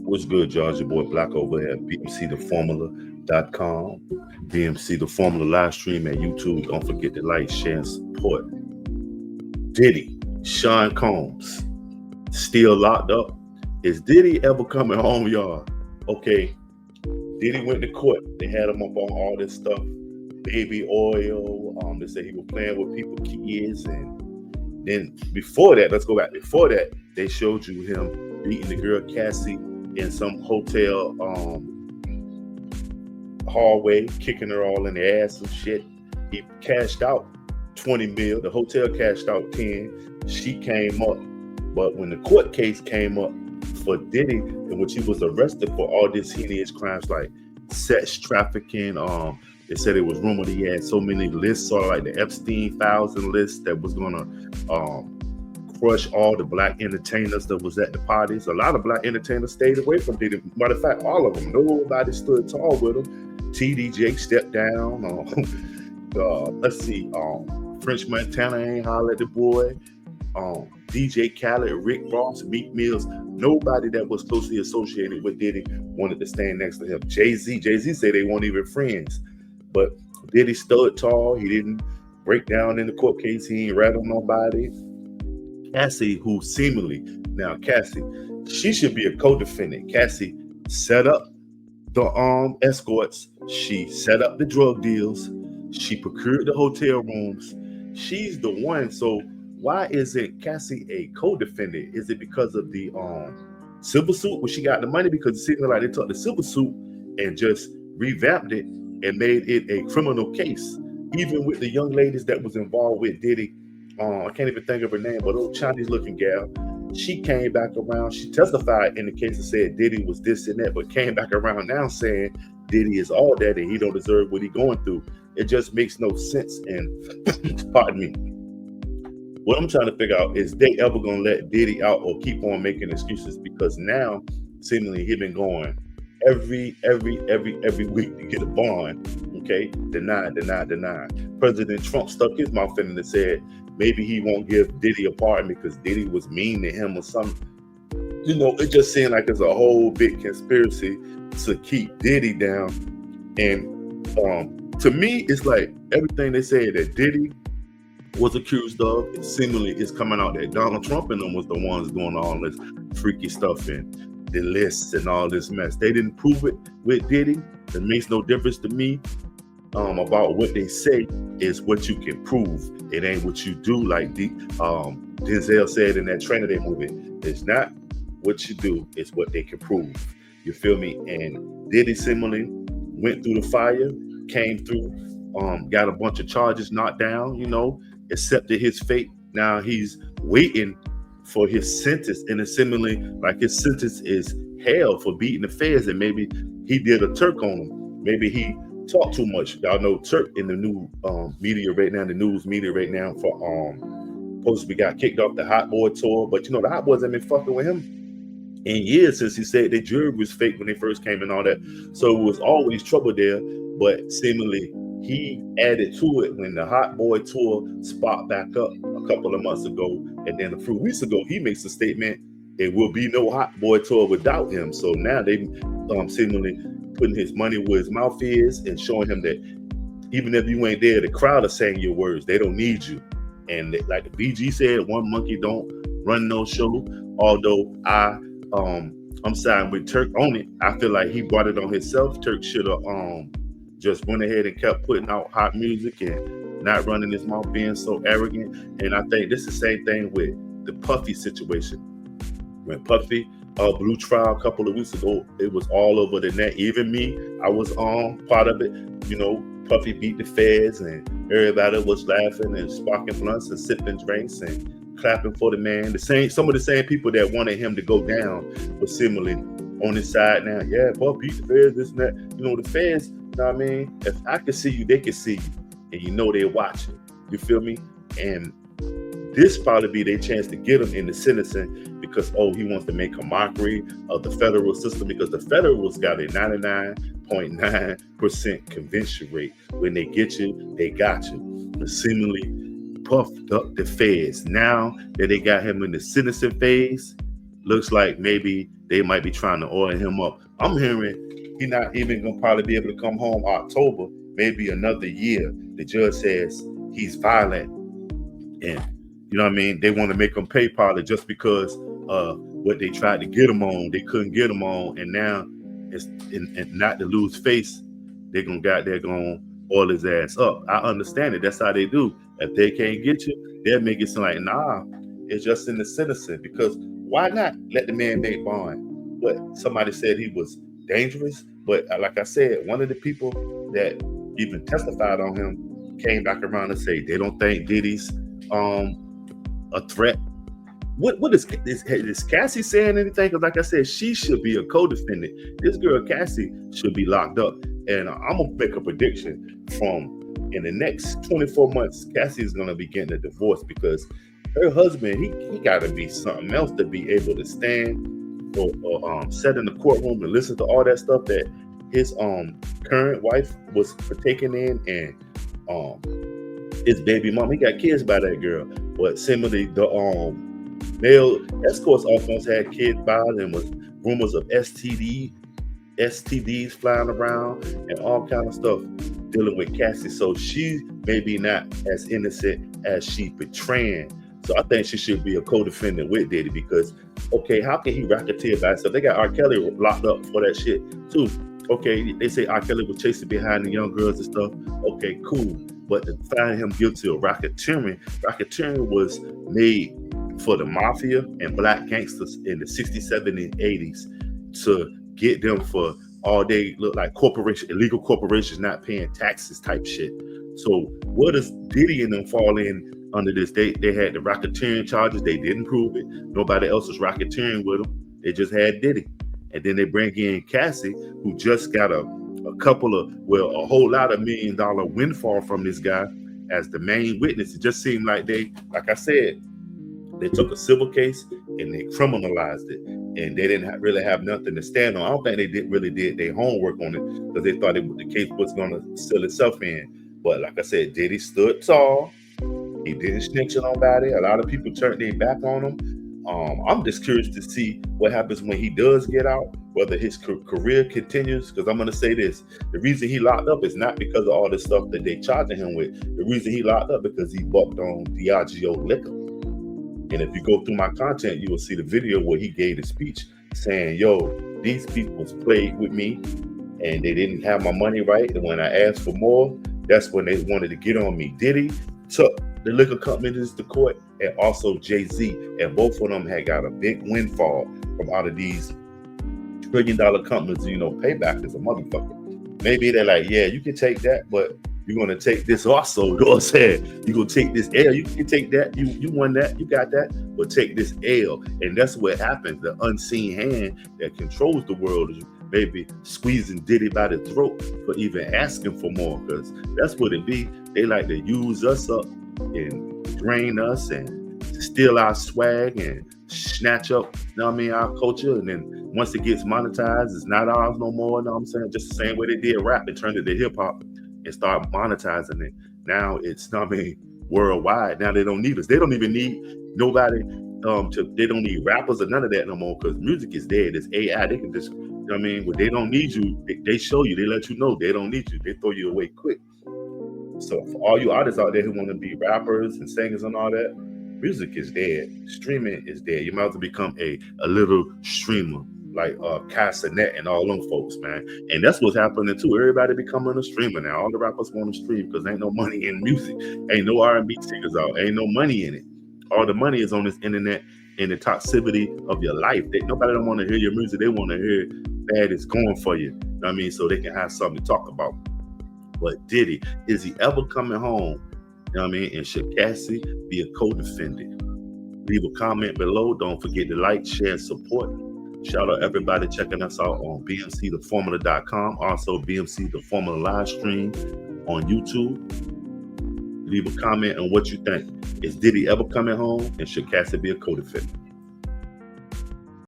What's good, George? Your boy Black over here at bmctheformula.com. BMC The Formula live stream at YouTube. Don't forget to like, share, and support. Diddy, Sean Combs, still locked up. Is Diddy ever coming home, y'all? Okay, Diddy went to court. They had him up on all this stuff, baby oil. They said he was playing with people's kids, and then before that, let's go back. Before that, they showed you him beating the girl Cassie in some hotel hallway, kicking her all in the ass and shit. He cashed out 20 mil. The hotel cashed out 10. She came up. But when the court case came up for Diddy, in which he was arrested for all these heinous crimes like sex trafficking, they said it was rumored he had so many lists, sort of like the Epstein files and lists that was gonna crush all the black entertainers that was at the parties. A lot of black entertainers stayed away from Diddy. Matter of fact, all of them. Nobody stood tall with him. TD Jake stepped down. Let's see. French Montana ain't holler at the boy. DJ Khaled, Rick Ross, Meek Mills. Nobody that was closely associated with Diddy wanted to stand next to him. Jay-Z said they weren't even friends. But Diddy stood tall. He didn't break down in the court case. He ain't rattled nobody. Cassie, who seemingly, now Cassie, she should be a co-defendant. Cassie set up the escorts. She set up the drug deals. She procured the hotel rooms. She's the one. So why isn't Cassie a co-defendant? Is it because of the civil suit where she got the money? Because it seems like they took the civil suit and just revamped it and made it a criminal case. Even with the young ladies that was involved with Diddy, I can't even think of her name, but old Chinese-looking gal, she came back around. She testified in the case and said Diddy was this and that, but came back around now saying Diddy is all that and he don't deserve what he going through. It just makes no sense. And pardon me. What I'm trying to figure out is they ever gonna let Diddy out or keep on making excuses? Because now seemingly he been going every week to get a bond. Okay, deny. President Trump stuck his mouth in and said maybe he won't give Diddy a pardon because Diddy was mean to him or something. You know, it just seemed like there's a whole big conspiracy to keep Diddy down. And to me, it's like everything they say that Diddy was accused of, it seemingly is coming out that Donald Trump and them was the ones doing all this freaky stuff and the lists and all this mess. They didn't prove it with Diddy. It makes no difference to me. About what they say is what you can prove. It ain't what you do. Like Denzel said in that Trinity movie, it's not what you do, it's what they can prove. You feel me? And Diddy similarly went through the fire, came through, got a bunch of charges knocked down, you know, accepted his fate. Now he's waiting for his sentence, and it's similarly like his sentence is hell for beating the feds, and maybe he did a Turk on him. Maybe he talk too much. Y'all know Turk in the new media right now, the news media right now for supposed to be got kicked off the Hot Boy tour. But you know, the Hot Boys have been fucking with him in years since he said the jury was fake when they first came and all that. So it was always trouble there. But seemingly he added to it when the Hot Boy tour sparked back up a couple of months ago. And then a few weeks ago, he makes a statement, it will be no Hot Boy tour without him. So now they seemingly putting his money where his mouth is and showing him that even if you ain't there, the crowd are saying your words. They don't need you. And like the BG said, one monkey don't run no show. Although I'm siding with Turk on it. I feel like he brought it on himself. Turk should have just went ahead and kept putting out hot music and not running his mouth, being so arrogant. And I think this is the same thing with the Puffy situation. When Puffy Blue trial a couple of weeks ago, it was all over the net. Even me, I was part of it. You know, Puffy beat the feds and everybody was laughing and sparking blunts and sipping drinks and clapping for the man. Some of the same people that wanted him to go down were similarly on his side now. Yeah, Puffy beat the feds, this and that. You know, the feds, you know what I mean? If I can see you, they can see you. And you know they're watching. You feel me? And this probably be their chance to get him in the sentencing because, he wants to make a mockery of the federal system because the federals got a 99.9% conviction rate. When they get you, they got you. And seemingly puffed up the feds. Now that they got him in the sentencing phase, looks like maybe they might be trying to oil him up. I'm hearing he's not even gonna probably be able to come home October, maybe another year. The judge says he's violent, and you know what I mean. They want to make him pay probably just because what they tried to get him on, they couldn't get him on, and now it's and not to lose face, they're gonna oil his ass up. I understand it. That's how they do. If they can't get you, they'll make it sound like, nah, it's just in the citizen. Because why not let the man make bond? But somebody said he was dangerous. But like I said, one of the people that even testified on him came back around and say they don't think Diddy's a threat. What is Cassie saying anything? Because like I said, she should be a co-defendant. This girl Cassie should be locked up. And I'm gonna make a prediction from in the next 24 months, Cassie is gonna be getting a divorce because her husband, he gotta be something else to be able to stand or sit in the courtroom and listen to all that stuff that his current wife was partaking in, and his baby mom, he got kids by that girl. But similarly, the male escorts almost had kids by, and was rumors of STDs flying around and all kind of stuff dealing with Cassie. So she maybe not as innocent as she portraying. So I think she should be a co-defendant with Diddy because, okay, how can he racketeer by himself? They got R. Kelly locked up for that shit too. Okay, they say R. Kelly was chasing behind the young girls and stuff. Okay, cool. But to find him guilty of racketeering was made for the mafia and black gangsters in the 60s, 70s, and 80s to get them for all they look like illegal corporations not paying taxes type shit. So what does Diddy and them fall in under this? They had the racketeering charges. They didn't prove it. Nobody else was racketeering with them. They just had Diddy. And then they bring in Cassie, who just got a whole lot of $1 million windfall from this guy as the main witness. It just seemed like like I said, they took a civil case and they criminalized it, and they didn't really have nothing to stand on. I don't think they really did their homework on it because they thought the case was going to seal itself in. But like I said, Diddy stood tall. He didn't snitch on nobody. A lot of people turned their back on him. I'm just curious to see what happens when he does get out, whether his career continues. Because I'm going to say this: the reason he locked up is not because of all the stuff that they charging him with. The reason he locked up because he bucked on Diageo liquor. And if you go through my content, you will see the video where he gave the speech saying, yo, these people played with me and they didn't have my money right. And when I asked for more, that's when they wanted to get on me. Diddy took the liquor companies to court, and also Jay-Z. And both of them had got a big windfall from out of these $1 trillion companies. Payback is a motherfucker. Maybe they're like, yeah, you can take that, but you're going to take this also. You know what I'm saying? You're going to take this L. You can take that. You won that. You got that. But take this L. And that's what happens. The unseen hand that controls the world is maybe squeezing Diddy by the throat for even asking for more. Because that's what it be. They like to use us up and drain us and steal our swag and snatch up, our culture. And then once it gets monetized, it's not ours no more. You know what I'm saying? Just the same way they did rap. They turned it to hip hop and start monetizing it. Now it's worldwide. Now they don't need us. They don't even need nobody. They don't need rappers or none of that no more because music is dead. It's AI. They can just, when they don't need you, they show you. They let you know they don't need you. They throw you away quick. So for all you artists out there who want to be rappers and singers and all that, music is dead. Streaming is dead. You might as well become a little streamer like cassie and all them folks, man. And that's what's happening too. Everybody becoming a streamer now. All the rappers want to stream because ain't no money in music. Ain't no R&B singers out. Ain't no money in it. All the money is on this internet and the toxicity of your life. Nobody don't want to hear your music. They want to hear bad it's going for you. You know what I mean? So they can have something to talk about. But Diddy, is he ever coming home? You know what I mean? And should Cassie be a co-defendant? Leave a comment below. Don't forget to like, share, and support. Shout out everybody checking us out on bmctheformula.com. Also, BMC The Formula live stream on YouTube. Leave a comment on what you think. Is Diddy ever coming home? And should Cassie be a co-defendant?